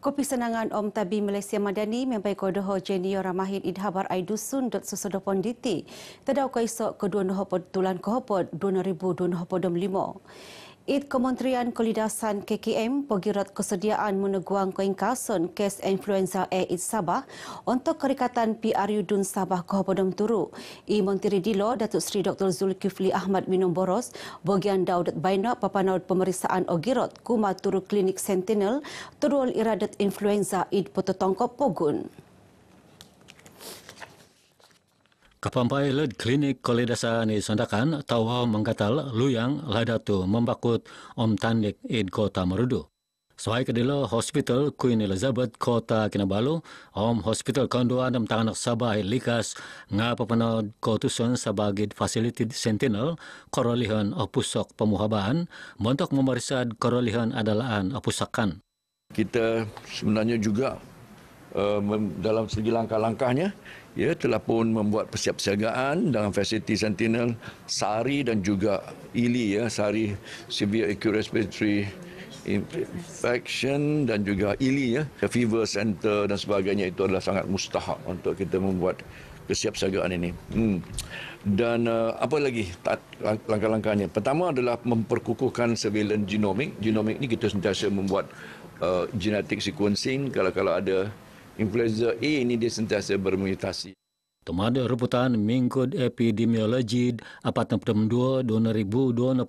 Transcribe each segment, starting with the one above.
Kopi senangan Om Tabi Malaysia Madani membai kodoho Jenio Ramahin Idhabar Aidusun .susodopon diti. Tadau kaisok kedua nohopod tulan kohopod 2025. Id Kementerian Kolidasan KKM pegirat kesediaan meneguang koingkason kes influenza A Id Sabah untuk Kerikatan PRU Dun Sabah Kohopodom Turu. I Menteri Dilo Datuk Seri Dr. Zulkifli Ahmad Minum Boros bagian Daudat Bainak papanaud pemeriksaan ogirot kuma turu klinik Sentinel turul iradat influenza Id Pototongkop Pogun. Kapampailet klinik Kolidasan di Sandakan tawa mengkatal luyang ladatu membakut Om Tandik id Kota Marudu. Sewai kedilo Hospital Queen Elizabeth Kota Kinabalu, Om Hospital Kondua dan Tanganak Sabah Likas ngapa panod kotuson sebagai fasiliti Sentinel korolihan opusok pemuhabaan montok memerisad korolihan adalaan opusakan. Kita sebenarnya juga dalam segi langkah-langkahnya telah pun membuat persiapsiagaan dalam fasiliti Sentinel SARI dan juga ILI SARI Severe Acute Respiratory Infection dan juga ILI Fever Center dan sebagainya. Itu adalah sangat mustahak untuk kita membuat kesiapsiagaan ini. Dan apa lagi langkah-langkahnya? Pertama adalah memperkukuhkan surveillance genomik. Genomik ini kita sentiasa membuat genetic sequencing kalau ada influenza A ini dia sentiasa bermutasi. Tumada reputan Mingkut Epidemiologi 42 2025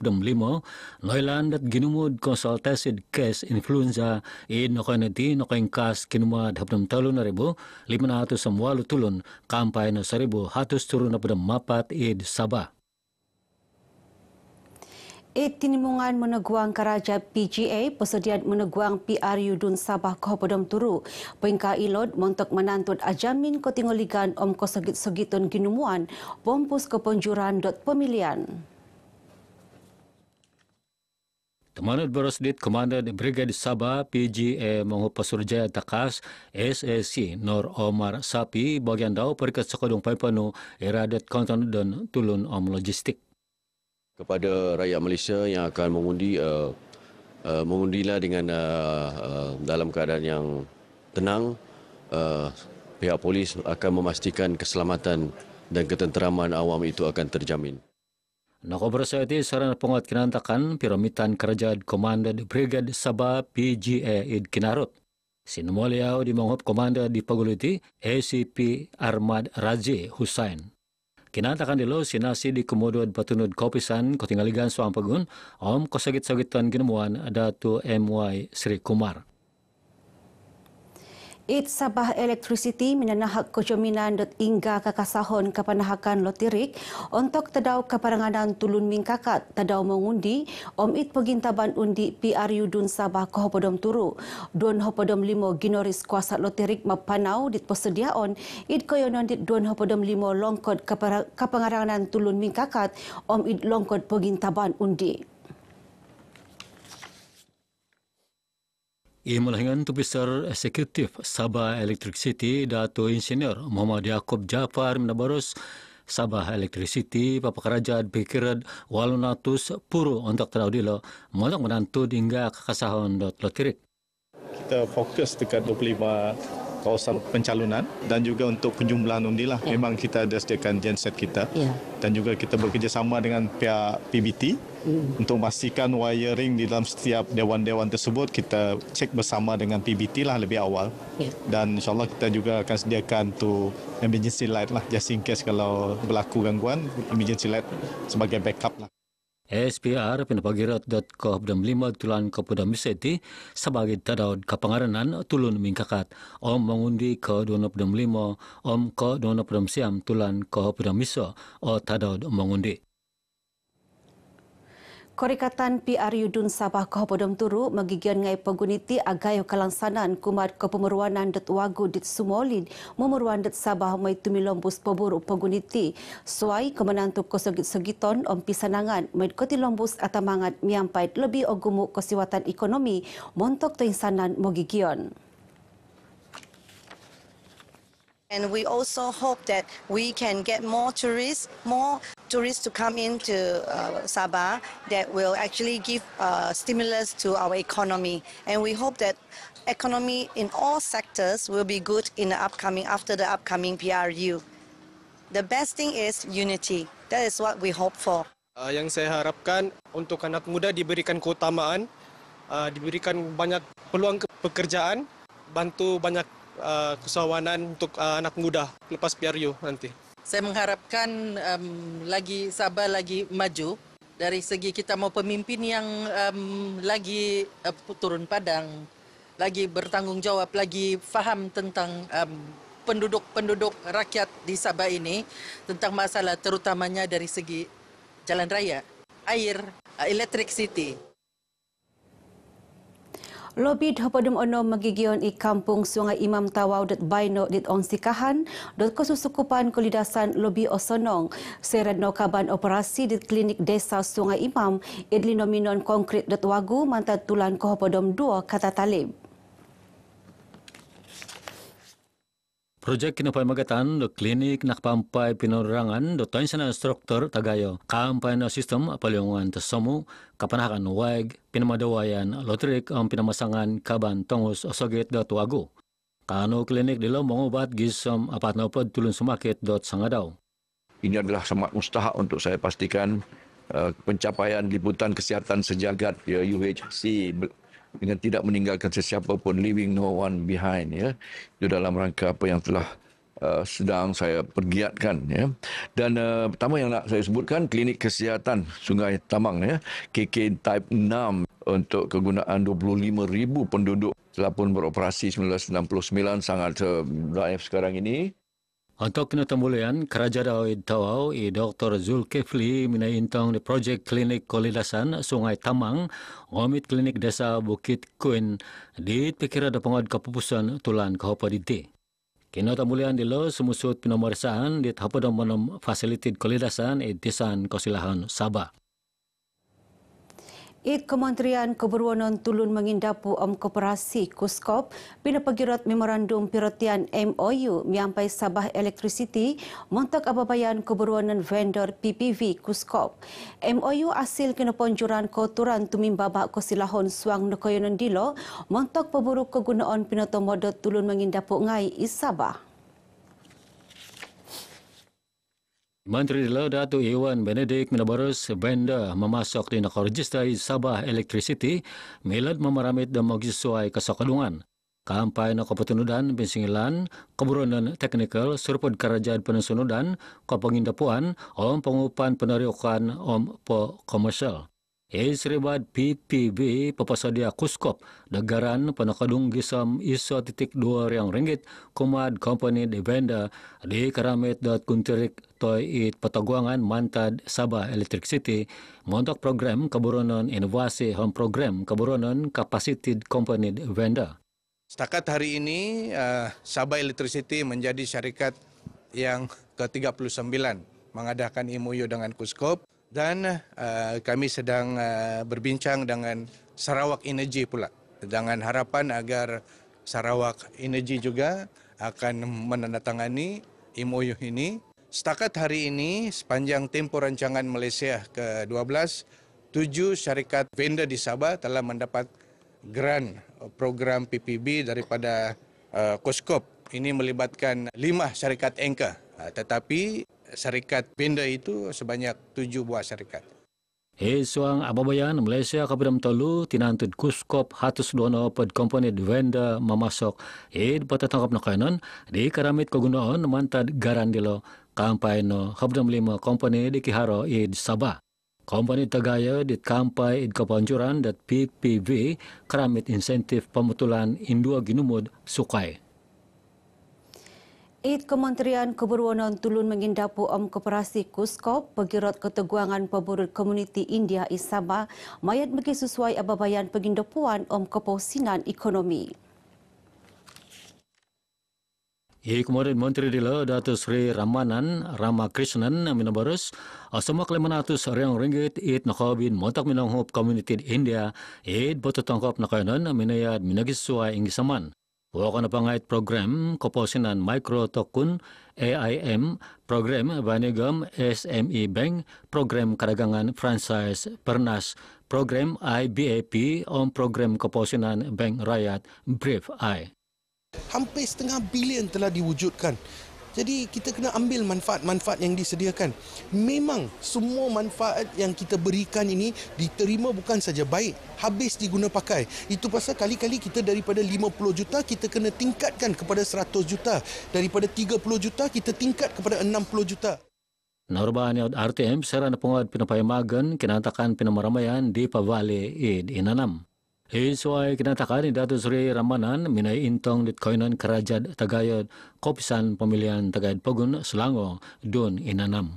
Noiland dat ginumud konsultasi case influenza in nokanati nokaingkas kinumad 53,500 tulun kampai na 1,000 turun na mapat id Sabah. Tinimungan meneguang Karaja PGA persediaan meneguang PRU Dun Sabah Kohopodom Turu. Pengka ilod montok menantut ajamin kotingoligan Om Kosogit-Sogitun Ginumuan bompus kepenjuran pemilihan. Temanut Berosdit Komander Brigade Sabah PGA Manghupasurjaya Takas SAC Nur Omar Sapi bagian dau perikat sekodong paipanu iradat konton dan tulun om logistik. Kepada rakyat Malaysia yang akan mengundi, mengundilah dengan dalam keadaan yang tenang. Pihak polis akan memastikan keselamatan dan ketenteraman awam itu akan terjamin. Nakobrasati sarana penguat kinantakan piramitan kerajaan Komander Brigade Sabah PGA id Kinarut. Sinumuliau di manghup Komander di Paguluti ACP Ahmad Razi Hussain. Kinatakan dilo sinasi di Komodo Patunud Kopisan Kotingaligan Suang Pagun Om Kosagit-sagitan Ginumuan Datu MY Sri Kumar. Sabah Electricity minanahak kejaminan hingga kakasahon kapanahakan lotirik untuk tadau kaparanganan tulun mingkakat tadau mengundi It pegintaban undi PRU Dun Sabah Kohopodom Turu. Dun Hopodom 5 ginoris kuasa lotirik mapanau dit persediaan It koyonon dit Dun Hopodom 5 longkod kaparanganan tulun mingkakat It longkod pegintaban undi. Imalahingan Tupisar Eksekutif Sabah Electricity Dato Insinyur Muhammad Yaakob Jafar Menabaros Sabah Electricity papakarajaan pikiran 800 puro untuk teraudilo untuk menantu hingga kakasahon lotirik. Kita fokus dekat 25 kawasan pencalonan dan juga untuk penjumlahan undilah. Memang kita ada sediakan genset kita dan juga kita bekerjasama dengan pihak PBT untuk memastikan wiring di dalam setiap dewan-dewan tersebut kita cek bersama dengan PBT lah lebih awal. Dan insyaAllah kita juga akan sediakan tu emergency light lah just in case kalau berlaku gangguan, emergency light sebagai backup lah. SPR pinapagirat.co.5 tulan Kapudam Miseti sebagai tadaud kapangaranan tulun mingkakat Om mengundi ke 2025 Om ke 2026 tulan Kapudam Miso o tadaud mengundi. Korikatan PRU Dun Sabah Kohopodom Turu magigian ngai peguniti agayo kalangsanan kumat kepemeruanan det wagu dit sumolid memeruan det Sabah mai tumilombus peburu peguniti suai kemenantu kosegit-segiton om pisanangan mai kotilombus atamangat miampait lebih ogumuk kesiwatan ekonomi montok teinsanan mogigion. And we also hope that we can get more tourists to come into Sabah that will actually give stimulus to our economy. And we hope that economy in all sectors will be good in the after the upcoming PRU. The best thing is unity. That is what we hope for. Yang saya harapkan untuk anak muda diberikan keutamaan, diberikan banyak peluang pekerjaan, bantu banyak kesawanan untuk anak muda lepas PRU nanti. Saya mengharapkan Sabah lagi maju dari segi kita mau pemimpin yang lagi turun padang, lagi bertanggungjawab, lagi faham tentang penduduk rakyat di Sabah ini, tentang masalah terutamanya dari segi jalan raya, air, electricity. Lobi Dhapadum Ono magigion i kampung Sungai Imam Tawau dat Baino dit on sikahan dot kesusukupan kulidasan Lobi Osonong seredno kaban operasi dit klinik desa Sungai Imam idli nominon konkret dat wagu mantan tulan Kohopodom 2 kata talib. Projek kinapai magatan do klinik nakpampai pinorangan do tension instructor tagayo kampai na sistem apaliongan tesomu kapanakan wag pinamadawayan lotrik ang pinamasangan kaban tongus osogit do tuago. Kano klinik dilo mengobat gisam apat na upad tulun sumakit dot sangadaw. Ini adalah sangat mustahak untuk saya pastikan pencapaian liputan kesihatan sejagat UHC dengan tidak meninggalkan sesiapa pun, leaving no one behind, ya. Itu dalam rangka apa yang telah sedang saya pergiatkan, ya. Dan pertama yang nak saya sebutkan klinik kesihatan Sungai Tamang, ya, KK Type 6 untuk kegunaan 25,000 penduduk telah pun beroperasi 1969, sangat drive sekarang ini. Untuk kinatambulian, Kerajaan Tawau Dr. Zulkifli minaintong di projek klinik kolidasan Sungai Tamang, ngomit klinik desa Bukit Kuin di pikir ada pengad kepupusan tulan Kohopaditi. Kinatambulian dilo semusut pinomorsaan di Hapadom Manom Facilitated Kolidasan Desan Kosilahan Sabah. Kementerian Keberwanan Tulun Mengindapu Koperasi Kuskop pinapagirat memorandum perhatian MOU miampai Sabah Electricity montak ababayan keberwanan vendor PPV Kuskop. MOU asil kinaponjuran koturan tumimbabak kosilahon suang nekoyonan dilo montak peburuk kegunaan pinatomodot Tulun Mengindapu ngai Sabah. Menteri Dilo Datuk Iwan Benedict minabarus benda memasok di nakarejista Sabah Electricity milad memaramit dan magsesuai kasakadungan. Kampai na kepetunudan pensingilan, keburunan teknikal, serupod kerajaan penasunudan, kepengindapuan, pengupan penariukan komersial. Seribat PPV papasadia Kuskop dagaran panakadung gisam iso titik 2 yang ringgit kumad company di venda di karamit dot kuntirik toy pataguangan mantad Sabah Electricity montok program keburonan inovasi home program keburonan capacity company di venda. Setakat hari ini Sabah Electricity menjadi syarikat yang ke-39 mengadakan MOU dengan Kuskop. Dan kami sedang berbincang dengan Sarawak Energy pula dengan harapan agar Sarawak Energy juga akan menandatangani MOU ini. Setakat hari ini sepanjang tempoh rancangan Malaysia ke-12, 7 syarikat vendor di Sabah telah mendapat grant program PPB daripada Kuskop. Ini melibatkan 5 syarikat anchor, tetapi syarikat vendor itu sebanyak 7 buah syarikat. Suang ababayan Malaysia kapidam tolu tinantud Kuskop hatus dono pad company vendor memasok patatangkap na kainan di karamit kegunaan mantad garandilo kampai no habdam 5 company di Kiharo Sabah. Company tagaya di kampai kapanjuran dat PPV karamit insentif pemutulan indua ginumud sukai. Kementerian Keberwanan Tulun Mengindapu Koperasi Kuskop pegirat keteguangan peburut komuniti India di Sabah mayat bagi sesuai ababayan pengindapuan keposinan ekonomi. Kemudian Menteri Dilo Datuk Sri Ramakrishnan minabarus asama 500 riang ringgit nakabin montak minanghop komuniti India bototangkap na kayanan minayad minagisuay ingisaman. Wakan pangait program Koposinan Micro Tokun AIM, program Banegam SME Bank, program Kadagangan Franchise Pernas, program IBAP program Koposinan Bank Rakyat Brief I. Hampir setengah bilion telah diwujudkan. Jadi kita kena ambil manfaat-manfaat yang disediakan. Memang semua manfaat yang kita berikan ini diterima bukan saja baik, habis diguna pakai. Itu pasal kali-kali kita daripada 50 juta kita kena tingkatkan kepada 100 juta. Daripada 30 juta kita tingkat kepada 60 juta. Norban RTM serana pengawat pinapayamagan kinatakan pinamaramaian di Pavale Inanam. Sesuai kinatakan ni Datuk Seri Ramanan minai intong ditkoinan kerajaan Tagayod Kopisan pemilihan Tagayod Pogun Selangor Dun Inanam.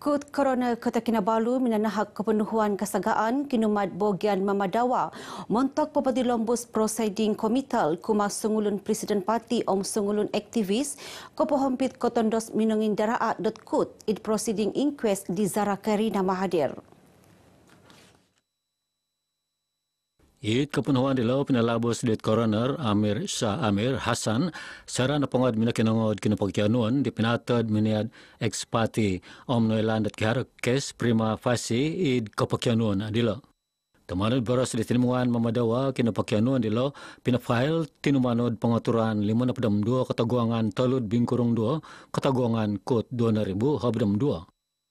Kut Korona Kota Kinabalu minanahak kepenuhan kesagaan kinumat Bogian Mamadawa montok Bupati Lombus Proceeding Komital Kuma Sungulun Presiden Parti Om Sungulun Aktivis Kopohompit Kotondos Minongin Daraat.kut id Proceeding Inquest di Zara Karina Mahathir. It kepenuhan di lau pinalabos Dit Coroner Amir Shah Amir Hassan sarana pengawat minakinangod kinapagkianuan di pinatad miniad ex-party Om Noiland at Kiharap kes prima facie id kapagkianuan di lau. Tamanod baras di tinimungan Mamadawa kinapagkianuan di lau pinafile tinumanod pengaturan 52 kataguangan talud bingkurong 2 kataguangan kot 2,000 habdam 2.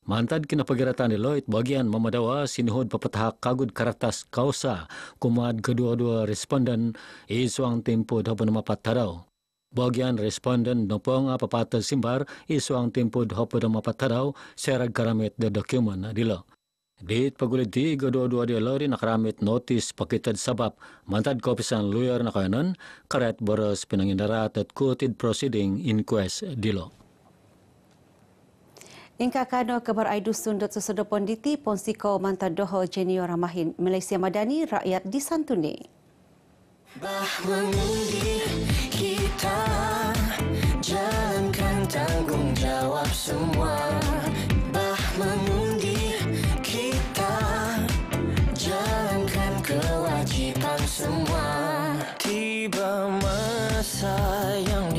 Mantad kinapagiratan ni Lloyd bagian Mamadawa sinuhod papatahak kagud karatas kausa kumad kedua-dua responden isuang tempo dapat mapat taraw. Bagian responden nopong papatad simbar isuang tempo dapat mapat taraw serag karamit the document dilo. Dit pagulit di kedua-dua dilo rin nakaramit notis pakitad sabab mantad kopisan lawyer na kayanan karet boros pinangindarat at kutid proceeding inquest dilo. Ingka kano kabar Aidusun Dr. Ponditi Ponsiko Mantan Doho Jenio Ramahin Malaysia Madani rakyat disantuni. Bah mengundi kita jalankan tanggungjawab semua. Bah mengundi kita jalankan kewajiban semua. Tiba masa yang